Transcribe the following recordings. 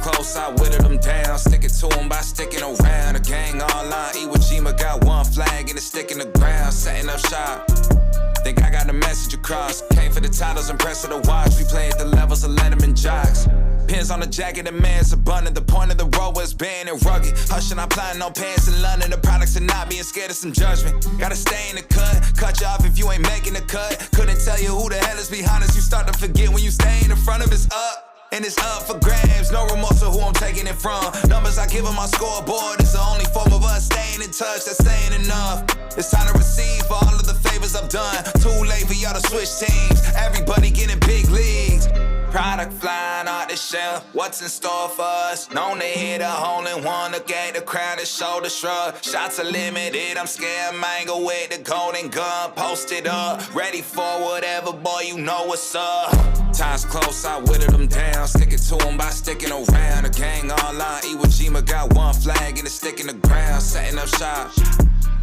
close, I whittled them down. Stick it to them by sticking around. The gang online, Iwo Jima got one flag and it's sticking the ground. Setting up shop. Think I got the message across. Came for the titles and press of the watch. We played the levels of Letterman jocks. Pins on the jacket, the man's abundant. The point of the road was banned and rugged. Hushing, I'm plotting on pants in London. The products are not being scared of some judgment. Gotta stay in the cut. Cut you off if you ain't making the cut. Couldn't tell you who the hell is behind us. You start to forget when you stay in the front of it's up. And it's up for grabs, no remorse of who I'm taking it from. Numbers I give on my scoreboard, it's the only form of us staying in touch, that's saying enough. It's time to receive for all of the favors I've done. Too late for y'all to switch teams, everybody getting big leagues. Product flying out the shelf, what's in store for us? Known to hit a hole in one, look at the crowd and shoulder shrug. Shots are limited, I'm scared mango with the golden gun. Posted up, ready for whatever, boy, you know what's up. Time's close, I whittled them down. Stick it to them by sticking around. The gang online, Iwo Jima got one flag and it's sticking the ground. Setting up shop.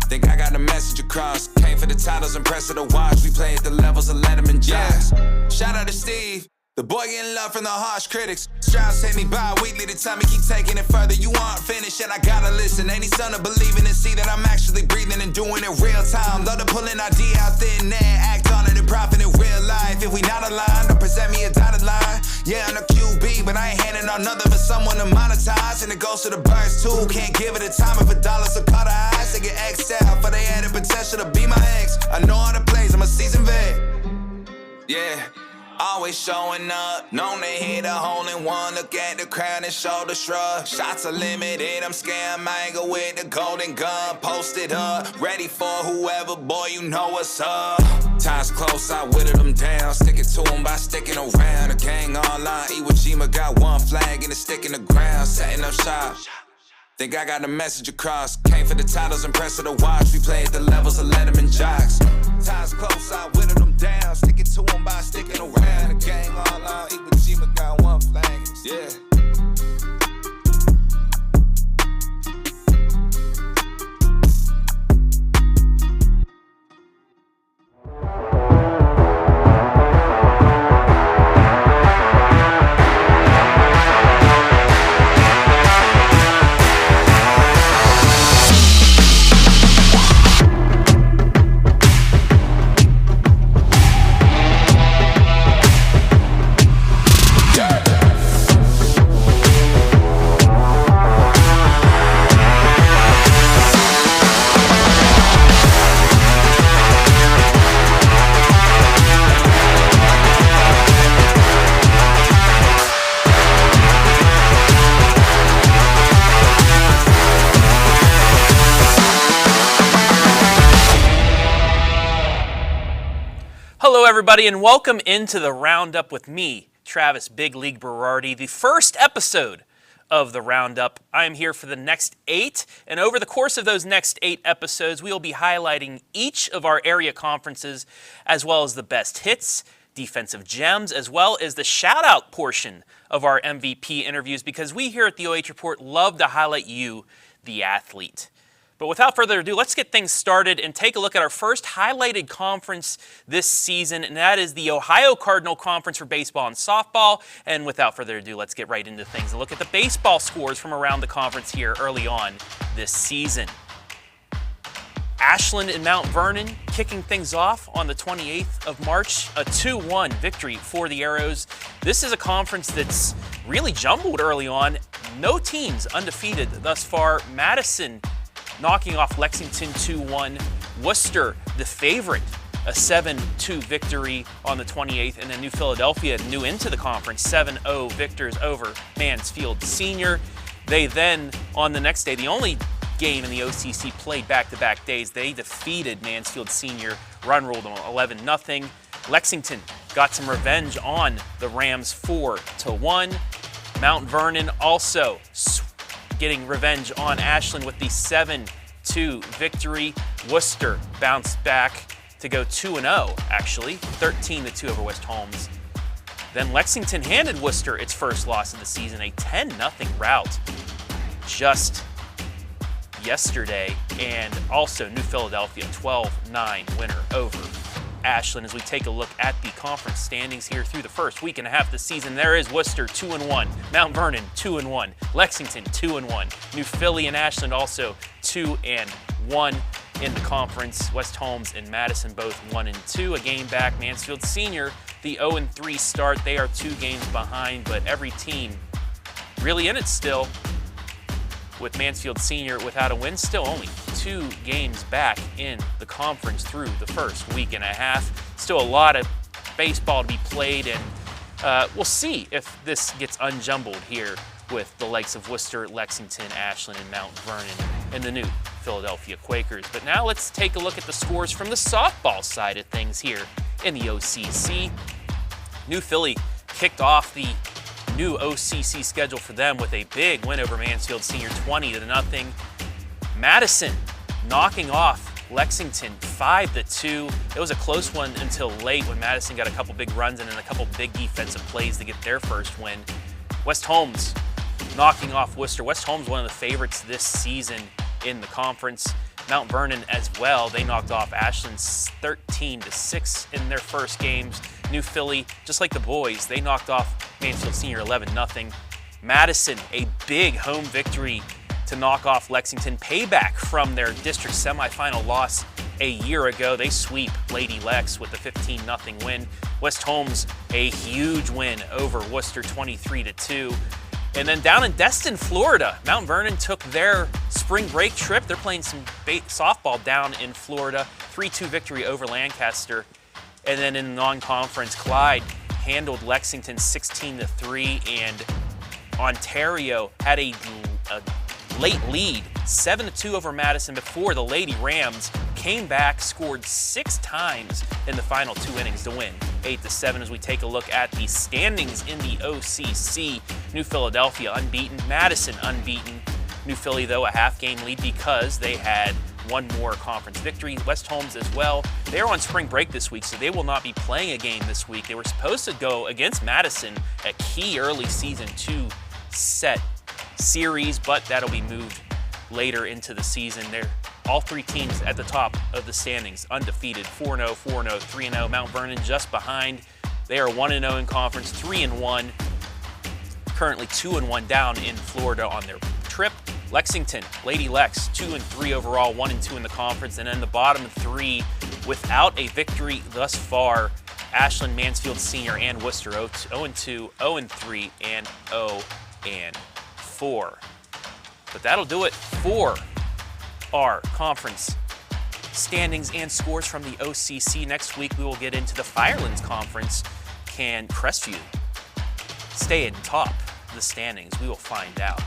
Think I got the message across. Came for the titles and press of the watch. We played the levels of Letterman jocks. Shout out to Steve. The boy getting love from the harsh critics. Strauss hit me bi-weekly to tell me keep taking it further. You aren't finished and I gotta listen. Ain't he son of believing and see that I'm actually breathing and doing it real time. Love to pull an idea out thin air, act on it and profit in real life. If we not aligned, don't present me a dotted line. Yeah, I'm a QB, but I ain't handing on nothing for someone to monetize. And it goes to the birds too. Can't give it a time if a dollar's so cut eyes. They get X'd out for they had the potential to be my ex. I know all the plays, I'm a seasoned vet. Yeah. Always showing up, known to hit a hole in one. Look at the crowd and shoulder shrug. Shots are limited, I'm scared mango with the golden gun. Posted up, ready for whoever, boy, you know what's up. Time's close, I whittled them down. Stick it to them by sticking around. The gang online, Iwo Jima got one flag and it's sticking the ground. Setting up shop. Think I got the message across. Came for the titles and press of the watch. We played the levels of Letterman jocks. Time's close, I whittled them down. Stick it to them by sticking around. The gang all out, Iwo Jima got one flag. Yeah. Hello, everybody, and welcome into the Roundup with me, Travis Big League Berardi, the first episode of the Roundup. I am here for the next 8, and over the course of those next 8 episodes, we will be highlighting each of our area conferences, as well as the best hits, defensive gems, as well as the shout-out portion of our MVP interviews, because we here at the OH Report love to highlight you, the athlete. But without further ado, let's get things started and take a look at our first highlighted conference this season, and that is the Ohio Cardinal Conference for baseball and softball. And without further ado, let's get right into things and look at the baseball scores from around the conference here early on this season. Ashland and Mount Vernon kicking things off on the 28th of March, a 2-1 victory for the Arrows. This is a conference that's really jumbled early on. No teams undefeated thus far. Madison knocking off Lexington 2-1. Worcester, the favorite, a 7-2 victory on the 28th. And then New Philadelphia, new into the conference, 7-0 victors over Mansfield Senior. They then, on the next day, the only game in the OCC played back-to-back days, they defeated Mansfield Senior, run ruled them 11-0. Lexington got some revenge on the Rams 4-1. Mount Vernon also getting revenge on Ashland with the 7-2 victory. Worcester bounced back to go 2-0, actually, 13-2 over West Holmes. Then Lexington handed Worcester its first loss of the season, a 10-0 rout just yesterday. And also New Philadelphia, 12-9 winner over Ashland as we take a look at the conference standings here through the first week and a half of the season. There is Worcester 2-1, Mount Vernon 2-1, Lexington 2-1, New Philly and Ashland also 2-1 in the conference. West Holmes and Madison both 1-2, a game back. Mansfield Senior, the 0-3 start. They are 2 games behind, but every team really in it still. With Mansfield Senior without a win, still only 2 games back in the conference through the first week and a half. Still a lot of baseball to be played, and we'll see if this gets unjumbled here with the likes of Worcester, Lexington, Ashland, and Mount Vernon and the new Philadelphia Quakers. But now let's take a look at the scores from the softball side of things here in the OCC. New Philly kicked off the new OCC schedule for them with a big win over Mansfield Senior 20-0. Madison knocking off Lexington 5-2. It was a close one until late when Madison got a couple big runs and then a couple big defensive plays to get their first win. West Holmes knocking off Worcester. West Holmes one of the favorites this season in the conference. Mount Vernon as well. They knocked off Ashland 13-6 in their first games. New Philly, just like the boys, they knocked off Mansfield Senior 11-0. Madison, a big home victory to knock off Lexington. Payback from their district semifinal loss a year ago. They sweep Lady Lex with a 15-0 win. West Holmes, a huge win over Worcester 23-2. And then down in Destin, Florida, Mount Vernon took their spring break trip. They're playing some softball down in Florida. 3-2 victory over Lancaster. And then in the non-conference, Clyde handled Lexington 16-3, and Ontario had a late lead, 7-2 over Madison before the Lady Rams came back, scored 6 times in the final 2 innings to win 8-7 as we take a look at the standings in the OCC. New Philadelphia unbeaten, Madison unbeaten. New Philly, though, a half-game lead because they had one more conference victory. West Holmes as well. They're on spring break this week, so they will not be playing a game this week. They were supposed to go against Madison, a key early season 2 set series, but that'll be moved later into the season. They're all 3 teams at the top of the standings, undefeated, 4-0, 4-0, 3-0. Mount Vernon just behind. They are 1-0 in conference, 3-1. Currently 2-1 down in Florida on their trip. Lexington, Lady Lex, 2-3 overall, 1-2 in the conference, and then the bottom 3 without a victory thus far. Ashland, Mansfield Senior, and Worcester 0-2, 0-3, and 0-4. But that'll do it for our conference standings and scores from the OCC. Next week we will get into the Firelands Conference. Can Crestview stay in top of the standings? We will find out.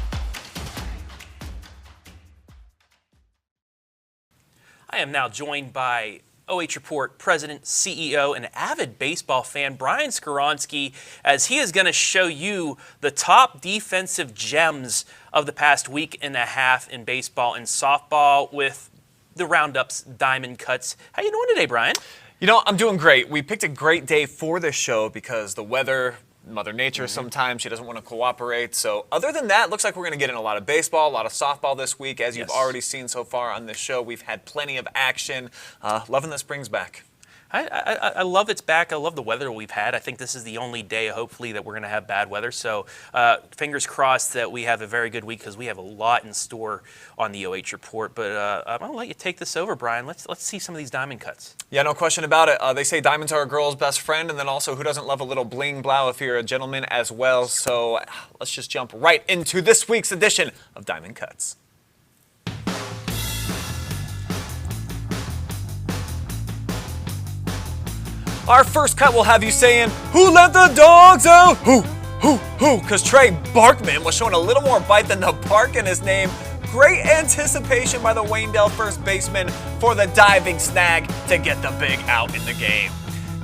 I am now joined by OH Report President, CEO, and avid baseball fan, Brian Skowronski, as he is going to show you the top defensive gems of the past week and a half in baseball and softball with the Roundup's Diamond Cuts. How you doing today, Brian? You know, I'm doing great. We picked a great day for this show because the weather, Mother Nature sometimes, she doesn't want to cooperate. So other than that, looks like we're going to get in a lot of baseball, a lot of softball this week. As you've already seen so far on this show, we've had plenty of action. Loving the spring's back. I love it's back. I love the weather we've had. I think this is the only day, hopefully, that we're going to have bad weather. So fingers crossed that we have a very good week because we have a lot in store on the OH Report. But I'm going to let you take this over, Brian. Let's see some of these diamond cuts. Yeah, no question about it. They say diamonds are a girl's best friend, and then also who doesn't love a little bling blow if you're a gentleman as well. So let's just jump right into this week's edition of Diamond Cuts. Our first cut will have you saying, "Who let the dogs out? Who? Because Trey Barkman was showing a little more bite than the bark in his name. Great anticipation by the Waynedale first baseman for the diving snag to get the big out in the game.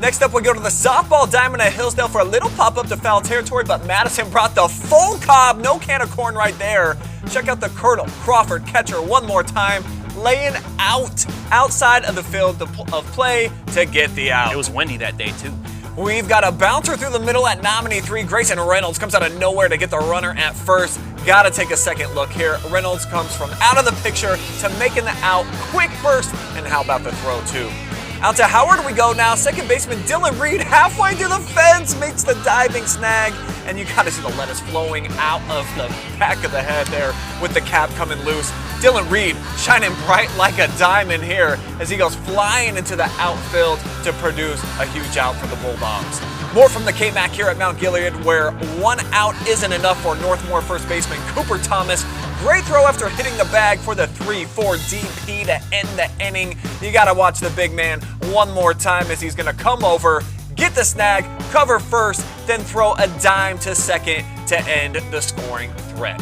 Next up, we go to the softball diamond at Hillsdale for a little pop-up to foul territory, but Madison brought the full cob, no can of corn right there. Check out the Colonel Crawford catcher one more time, laying out outside of the field of play to get the out. It was windy that day, too. We've got a bouncer through the middle at nominee 3. Grayson Reynolds comes out of nowhere to get the runner at first. Gotta take a second look here. Reynolds comes from out of the picture to making the out. Quick burst, and how about the throw, too? Out to Howard we go now. Second baseman Dylan Reed halfway to the fence makes the diving snag. And you gotta see the lettuce flowing out of the back of the head there with the cap coming loose. Dylan Reed shining bright like a diamond here as he goes flying into the outfield to produce a huge out for the Bulldogs. More from the K-Mac here at Mount Gilead, where one out isn't enough for Northmore first baseman Cooper Thomas. Great throw after hitting the bag for the 3-4 DP to end the inning. You gotta watch the big man one more time as he's gonna come over, get the snag, cover first, then throw a dime to second to end the scoring threat.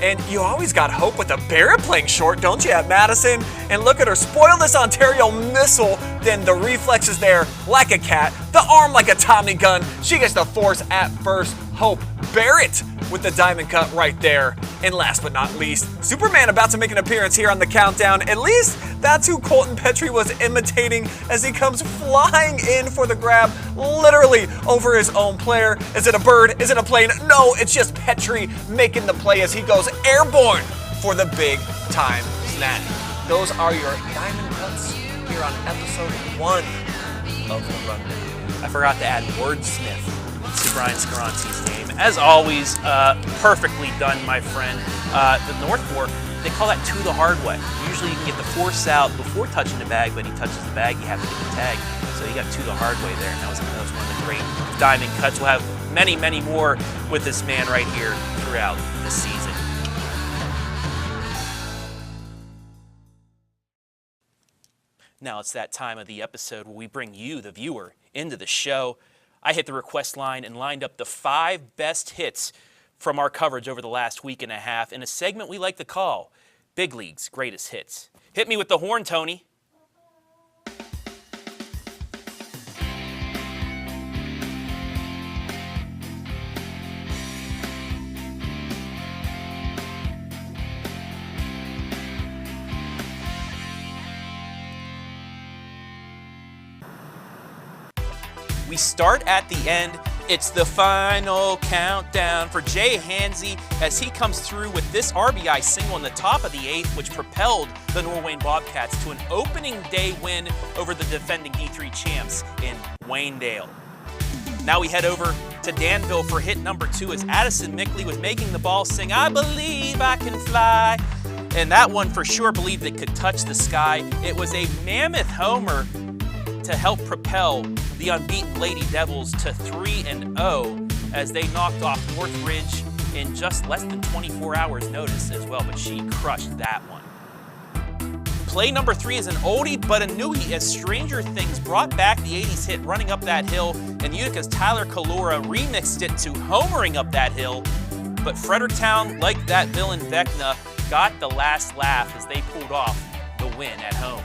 And you always got hope with the Barrett playing short, don't you, at Madison? And look at her spoil this Ontario missile. Then the reflexes there like a cat, the arm like a Tommy gun. She gets the force at first. Hope Barrett with the diamond cut right there. And last but not least, Superman about to make an appearance here on the countdown. At least that's who Colton Petrie was imitating as he comes flying in for the grab, literally over his own player. Is it a bird? Is it a plane? No, it's just Petrie making the play as he goes airborne for the big time snag. Those are your diamond cuts here on episode 1 of The Rundown. I forgot to add wordsmith to Brian Skowronski's name. As always, perfectly done, my friend. The Northmore, they call that to the hard way. Usually you can get the force out before touching the bag, but he touches the bag, you have to get the tag. So he got to the hard way there, and that was one of the great diamond cuts. We'll have many, many more with this man right here throughout the season. Now it's that time of the episode where we bring you, the viewer, into the show. I hit the request line and lined up the 5 best hits from our coverage over the last week and a half in a segment we like to call Big League's Greatest Hits. Hit me with the horn, Tony. We start at the end. It's the final countdown for Jay Hansey as he comes through with this RBI single in the top of the 8th, which propelled the Norwayne Bobcats to an opening day win over the defending D3 champs in Waynedale. Now we head over to Danville for hit number 2 as Addison Mickley was making the ball sing, "I believe I can fly." And that one for sure believed it could touch the sky. It was a mammoth homer to help propel the unbeaten Lady Devils to 3-0 as they knocked off Northridge in just less than 24 hours notice as well, but she crushed that one. Play number 3 is an oldie but a newie as Stranger Things brought back the 80s hit Running Up That Hill, and Utica's Tyler Kalora remixed it to Homering Up That Hill, but Fredericktown, like that villain Vecna, got the last laugh as they pulled off the win at home.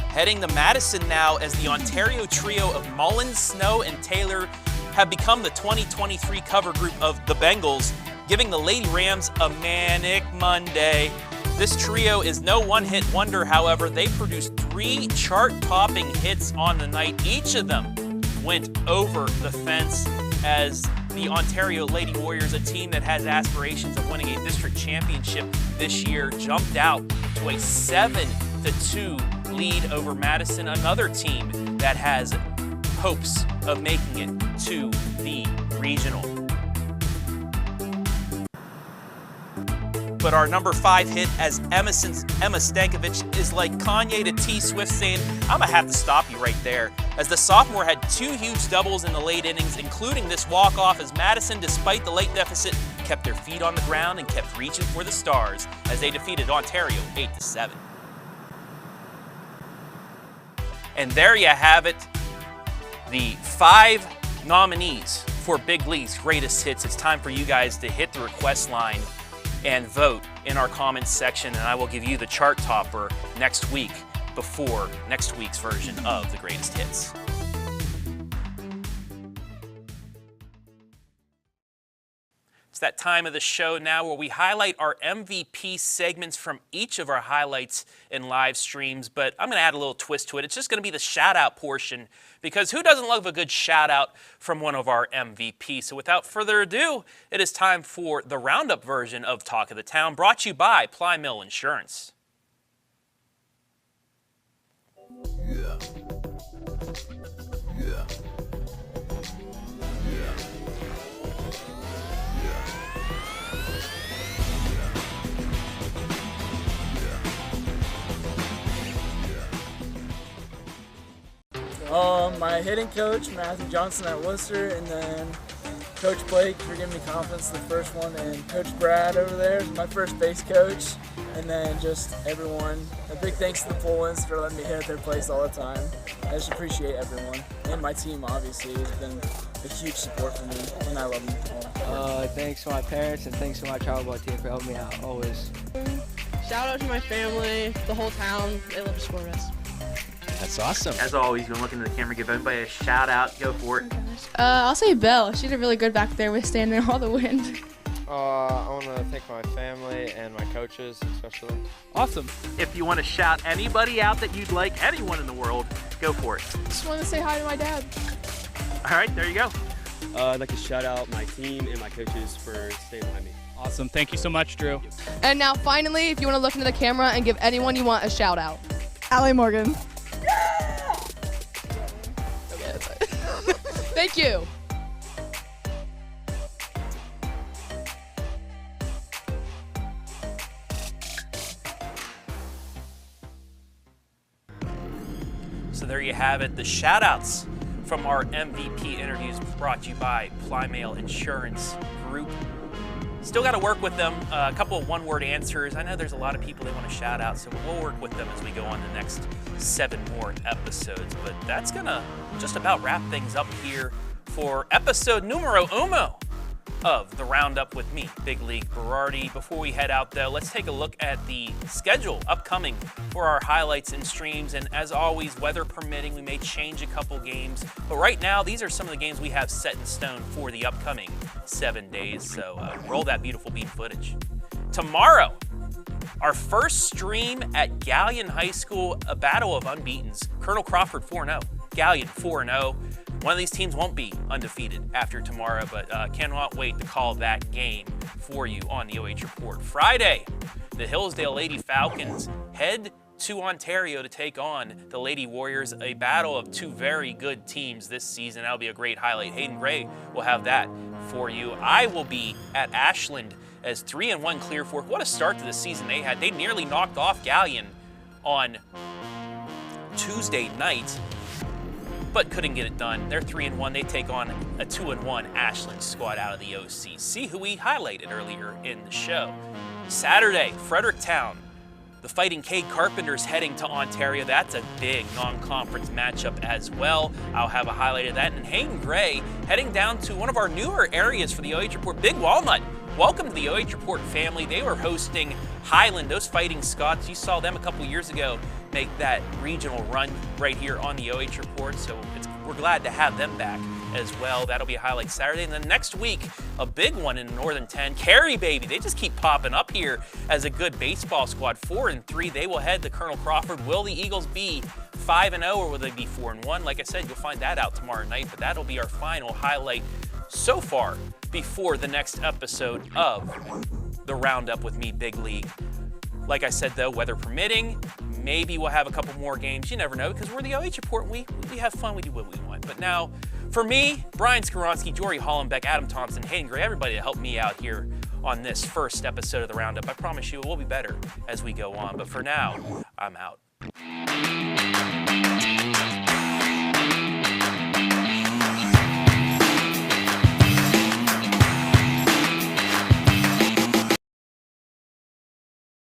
Heading to Madison now as the Ontario trio of Mullins, Snow, and Taylor have become the 2023 cover group of the Bengals, giving the Lady Rams a manic Monday. This trio is no one-hit wonder, however. They produced 3 chart-topping hits on the night. Each of them went over the fence as the Ontario Lady Warriors, a team that has aspirations of winning a district championship this year, jumped out to a 7-2 lead over Madison, another team that has hopes of making it to the regional. But our number 5 hit as Emma Stankovic is like Kanye to T Swift saying, "I'm gonna have to stop you right there," as the sophomore had 2 huge doubles in the late innings, including this walk-off as Madison, despite the late deficit, kept their feet on the ground and kept reaching for the stars as they defeated Ontario 8-7. And there you have it, the 5 nominees for Big League's Greatest Hits. It's time for you guys to hit the request line and vote in our comments section, and I will give you the chart topper next week before next week's version of the Greatest Hits. It's that time of the show now where we highlight our MVP segments from each of our highlights and live streams, but I'm going to add a little twist to it. It's just going to be the shout-out portion, because who doesn't love a good shout-out from one of our MVPs? So without further ado, it is time for the roundup version of Talk of the Town, brought to you by Ply Mill Insurance. My hitting coach, Matthew Johnson at Worcester, and then Coach Blake for giving me confidence the first one, and Coach Brad over there is my first base coach, and then just everyone. A big thanks to the Polans for letting me hit at their place all the time. I just appreciate everyone, and my team obviously has been a huge support for me, and I love them all. Thanks to my parents and thanks to my travel ball team for helping me out always. Shout out to my family, the whole town. They love to support us. That's awesome. As always, you're looking at the camera, give everybody a shout out. Go for it. I'll say Belle. She did really good back there withstanding all the wind. I want to thank my family and my coaches especially. Awesome. If you want to shout anybody out that you'd like, anyone in the world, go for it. Just want to say hi to my dad. All right, there you go. I'd like to shout out my team and my coaches for staying behind me. Awesome. Thank you so much, Drew. And now finally, if you want to look into the camera and give anyone you want a shout out. Allie Morgan. Okay, that's it. Thank you. So there you have it, the shout-outs from our MVP interviews brought to you by Plymail Insurance Group. Still got to work with them. A couple of one-word answers. I know there's a lot of people they want to shout out, so we'll work with them as we go on the next 7 more episodes. But that's going to just about wrap things up here for episode numero uno of the Roundup with me, Big League Berardi. Before we head out, though, let's take a look at the schedule upcoming for our highlights and streams. And as always, weather permitting, we may change a couple games. But right now, these are some of the games we have set in stone for the upcoming 7 days. So roll that beautiful bean footage. Tomorrow, our first stream at Galleon High School, a battle of unbeatens. Colonel Crawford 4-0, Galleon 4-0. One of these teams won't be undefeated after tomorrow, but cannot wait to call that game for you on the OH Report. Friday, the Hillsdale Lady Falcons head to Ontario to take on the Lady Warriors, a battle of 2 very good teams this season. That'll be a great highlight. Hayden Gray will have that for you. I will be at Ashland as 3-1 Clear Fork. What a start to the season they had. They nearly knocked off Galleon on Tuesday night, but couldn't get it done. They're 3-1. They take on a 2-1 Ashland squad out of the OC. See who we highlighted earlier in the show. Saturday, Fredericktown. The Fighting Cade Carpenters heading to Ontario. That's a big non-conference matchup as well. I'll have a highlight of that. And Hayden Gray heading down to one of our newer areas for the OH Report, Big Walnut. Welcome to the OH Report family. They were hosting Highland, those Fighting Scots. You saw them a couple years ago make that regional run right here on the OH Report, so we're glad to have them back as well. That'll be a highlight Saturday. And then next week, a big one in Northern 10. Cary, baby, they just keep popping up here as a good baseball squad. 4-3, they will head to Colonel Crawford. Will the Eagles be 5-0 or will they be 4-1? Like I said, you'll find that out tomorrow night, but that'll be our final highlight so far before the next episode of the Roundup with me, Big League. Like I said, though, weather permitting, maybe we'll have a couple more games. You never know, because we're the OH Report. We have fun. We do what we want. But now, for me, Brian Skowronski, Jory Hollenbeck, Adam Thompson, Hayden Gray, everybody to help me out here on this first episode of the Roundup. I promise you it will be better as we go on. But for now, I'm out.